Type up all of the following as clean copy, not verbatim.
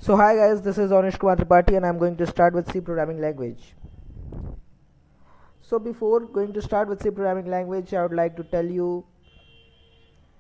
So hi guys, this is Anish Kumar Tripathi and I'm going to start with C programming language. So before going to start with C programming language, I would like to tell you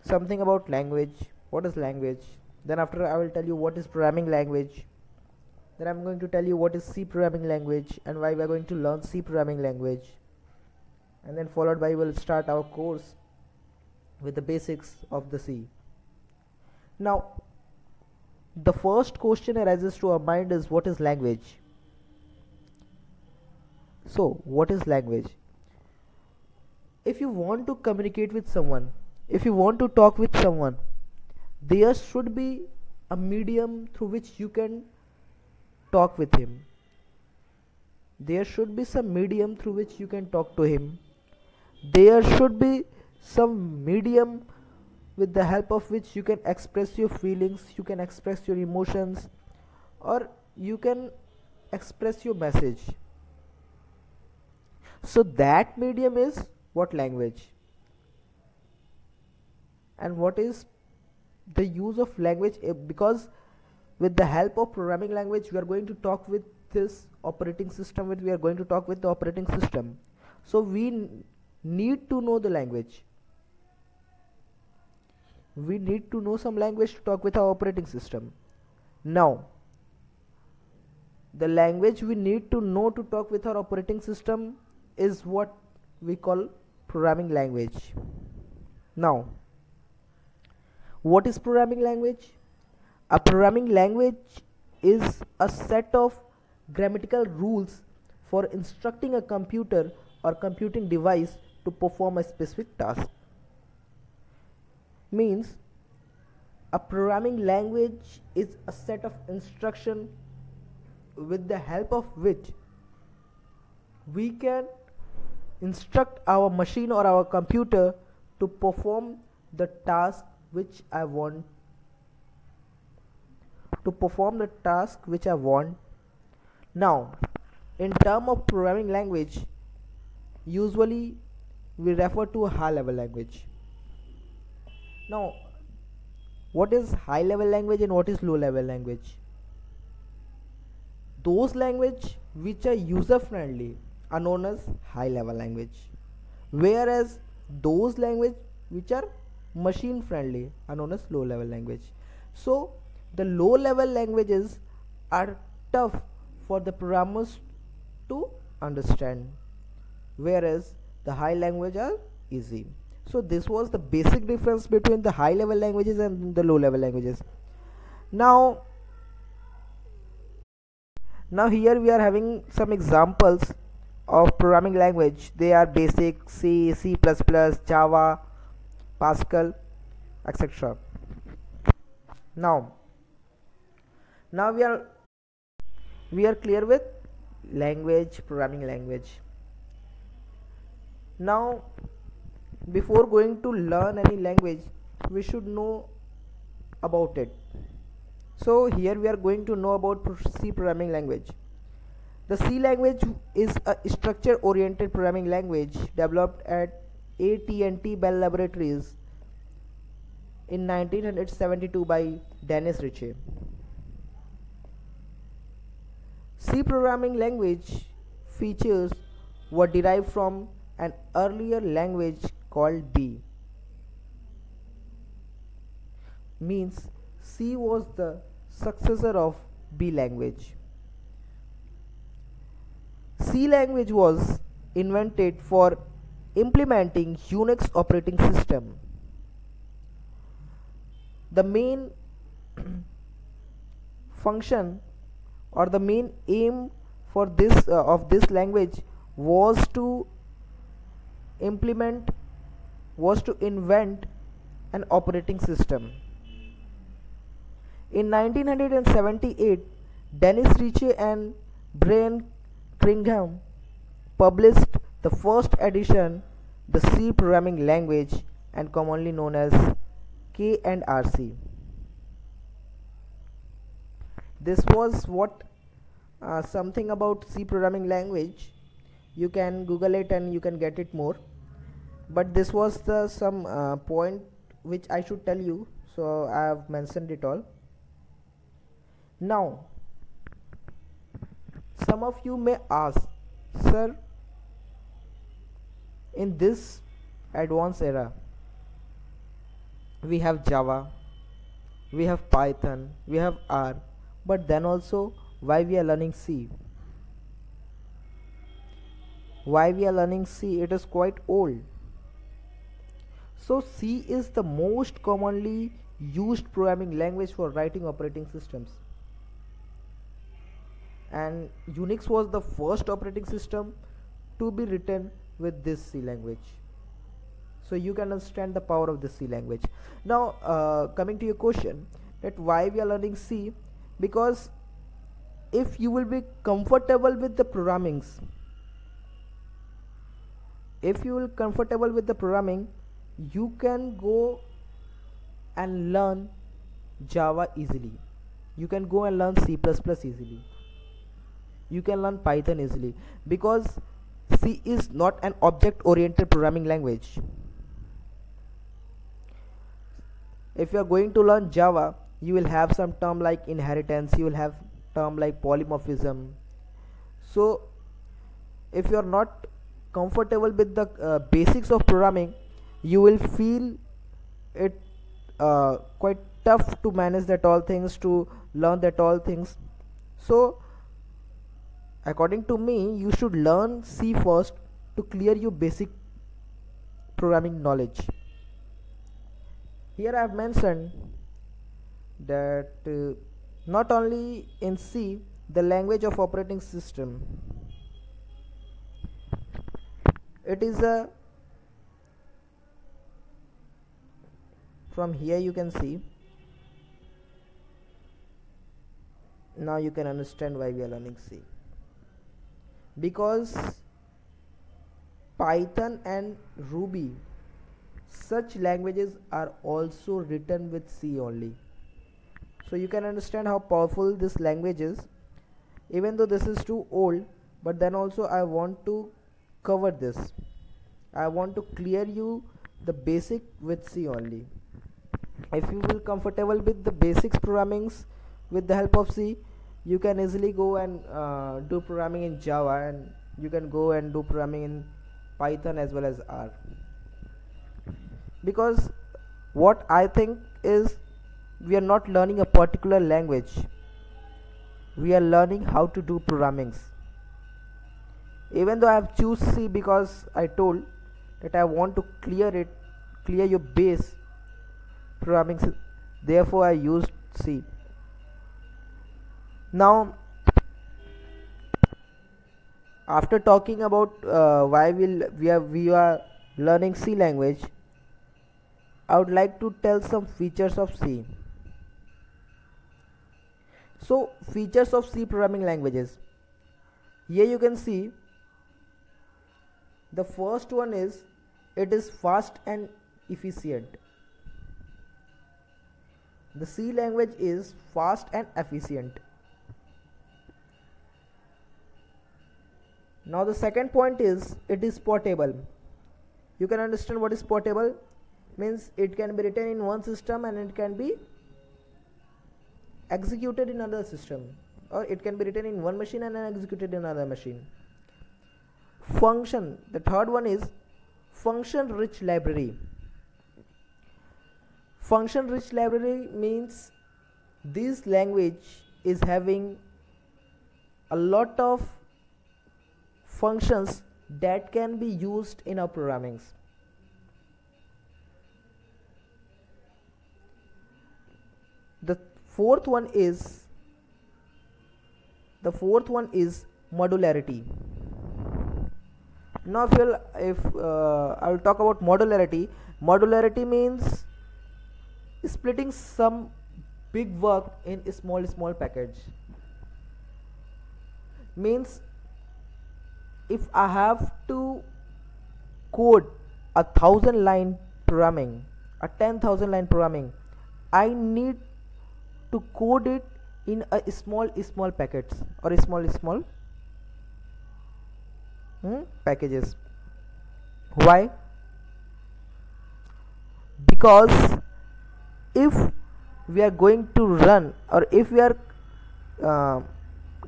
something about language. What is language? Then after I will tell you what is programming language. Then I'm going to tell you what is C programming language and why we are going to learn C programming language. And then followed by we'll start our course with the basics of the C. Now the first question arises to our mind is what is language? So what is language? If you want to communicate with someone, if you want to talk with someone, there should be a medium through which you can talk with him. There should be some medium through which you can talk to him. There should be some medium with the help of which you can express your feelings, you can express your emotions, or you can express your message. So that medium is what language. And what is the use of language? Because with the help of programming language we are going to talk with this operating system, we are going to talk with the operating system. So we need to know the language. We need to know some language to talk with our operating system. Now the language we need to know to talk with our operating system is what we call programming language. Now what is programming language? A programming language is a set of grammatical rules for instructing a computer or computing device to perform a specific task. Means a programming language is a set of instruction with the help of which we can instruct our machine or our computer to perform the task which I want. Now in term of programming language, usually we refer to a high level language. Now what is high level language and what is low level language? Those language which are user friendly are known as high level language, whereas those language which are machine friendly are known as low level language. So the low level languages are tough for the programmers to understand, whereas the high language are easy. So this was the basic difference between the high level languages and the low level languages. Now here we are having some examples of programming language. They are basic, C, C++, Java, Pascal, etc. Now we are clear with language, programming language. Now before going to learn any language, we should know about it. So here we are going to know about C programming language. The C language is a structure oriented programming language developed at AT&T Bell Laboratories in 1972 by Dennis Ritchie. C programming language features were derived from an earlier language called B. Means C was the successor of B language. C language was invented for implementing Unix operating system. The main function or the main aim for this of this language was to invent an operating system. In 1978, Dennis Ritchie and Brian Cringham published the first edition, the C programming language, and commonly known as K&RC. This was what something about C programming language. You can Google it and you can get it more. But this was the some point which I should tell you, so I have mentioned it all. Now some of you may ask, sir, in this advanced era we have Java, we have Python, we have R, but then also why we are learning C? Why we are learning C? It is quite old. So C is the most commonly used programming language for writing operating systems, and Unix was the first operating system to be written with this C language. So you can understand the power of the C language. Now coming to your question that why we are learning C, because if you will be comfortable with the programmings, you can go and learn Java easily, you can go and learn C++ easily, you can learn Python easily, because C is not an object oriented programming language. If you are going to learn Java, you will have some term like inheritance, you will have term like polymorphism. So if you are not comfortable with the basics of programming, you will feel it quite tough to manage that all things, to learn that all things. So according to me, you should learn C first to clear your basic programming knowledge. Here I have mentioned that not only in C, the language of operating system, it is a, from here you can see, now you can understand why we are learning C, because Python and Ruby, such languages are also written with C only. So you can understand how powerful this language is. Even though this is too old, but then also I want to cover this, I want to clear you the basic with C only. If you will comfortable with the basics programmings with the help of C, you can easily go and do programming in Java, and you can go and do programming in Python as well as R. Because what I think is, we are not learning a particular language, we are learning how to do programmings. Even though I have choose C because I told that I want to clear your base programming, therefore I used C. Now after talking about why we are learning C language, I would like to tell some features of C. So features of C programming languages, here you can see the first one is, it is fast and efficient. The C language is fast and efficient. Now the second point is, it is portable. You can understand what is portable means. It can be written in one system and it can be executed in another system, or it can be written in one machine and then executed in another machine. Function, the third one is function rich library. Function rich library means this language is having a lot of functions that can be used in our programmings. The fourth one is modularity. Now if I will talk about modularity. Modularity means splitting some big work in a small package. Means if I have to code 1,000 line programming, a 10,000 line programming, I need to code it in a small packets or small packages. Why? Because if we are going to run, or if we are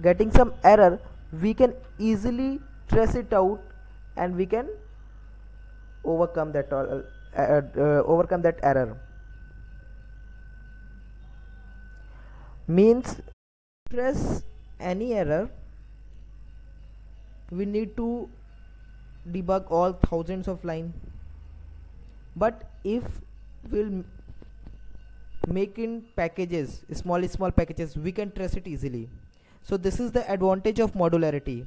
getting some error, we can easily trace it out and we can overcome that overcome that error. Means trace any error, we need to debug all thousands of lines. But if we'll make in packages, small packages, we can trace it easily. So this is the advantage of modularity.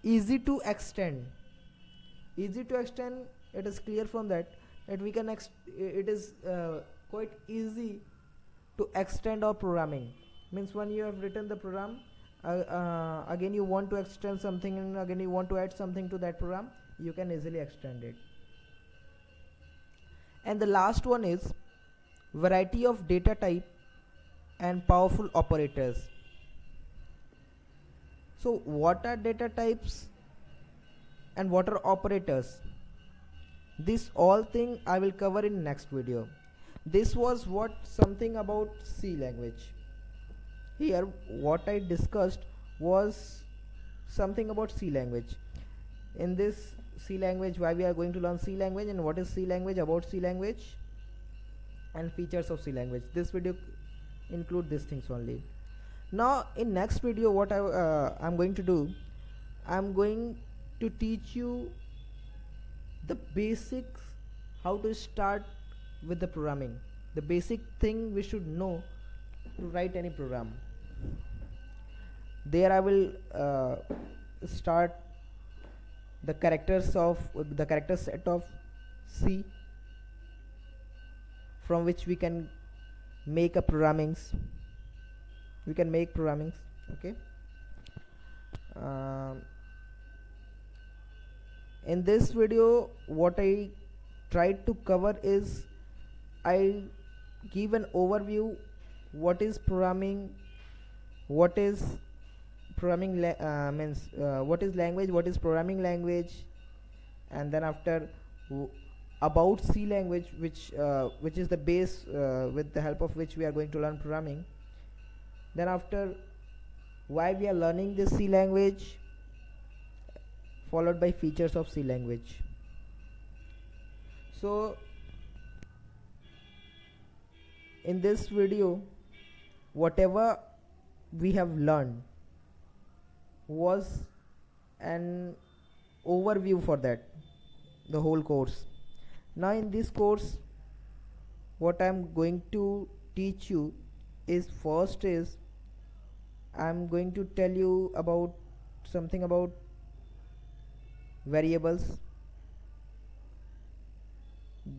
Easy to extend. It is clear from that we can it is quite easy to extend our programming. Means when you have written the program, again you want to extend something, and again you want to add something to that program, you can easily extend it. And the last one is variety of data type and powerful operators. So what are data types and what are operators? This all thing I will cover in next video. This was something about C language. Here what I discussed was something about C language. In this C language, why we are going to learn C language, and what is C language, about C language, and features of C language. This video include these things only. Now in next video what I'm going to do, I'm going to teach you the basics, how to start with the programming, the basic thing we should know to write any program. There I will start the character set of C, from which we can make programmings. Okay. In this video what I tried to cover is, I give an overview what is programming, what is programming what is language, what is programming language, and then after about C language, which is the base with the help of which we are going to learn programming. Then after, why we are learning this C language, followed by features of C language. So in this video whatever we have learned was an overview for that, the whole course. Now in this course what I'm going to teach you is, first is I'm going to tell you about something about variables,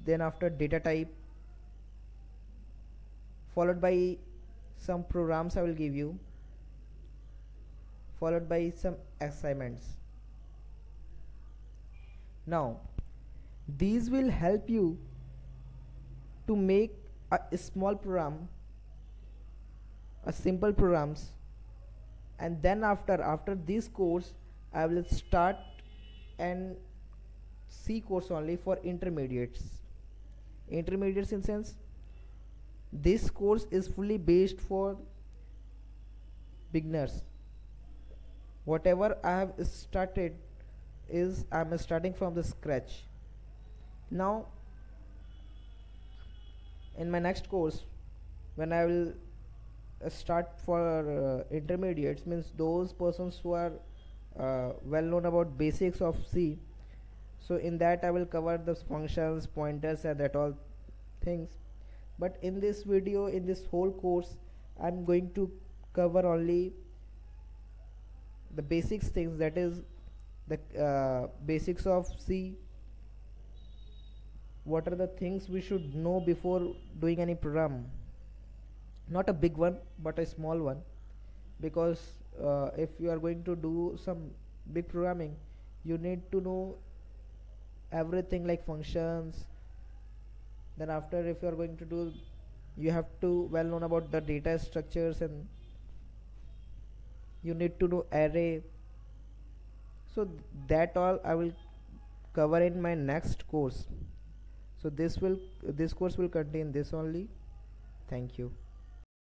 then after data type, followed by some programs I will give you, followed by some assignments. Now these will help you to make a small program, a simple programs, and then after this course I will start an C course only for intermediates in sense, this course is fully based for beginners. Whatever I have started is, I am starting from the scratch. Now in my next course, when I will start for intermediates, means those persons who are well known about basics of C, so in that I will cover the functions, pointers, and that all things. But in this video, in this whole course, I'm going to cover only the basics things, that is the basics of C. What are the things we should know before doing any program? Not a big one, but a small one, because if you are going to do some big programming, you need to know everything like functions. Then after, if you are going to do, you have to well known about the data structures, and you need to know array. So that all I will cover in my next course. So this course will contain this only. Thank you.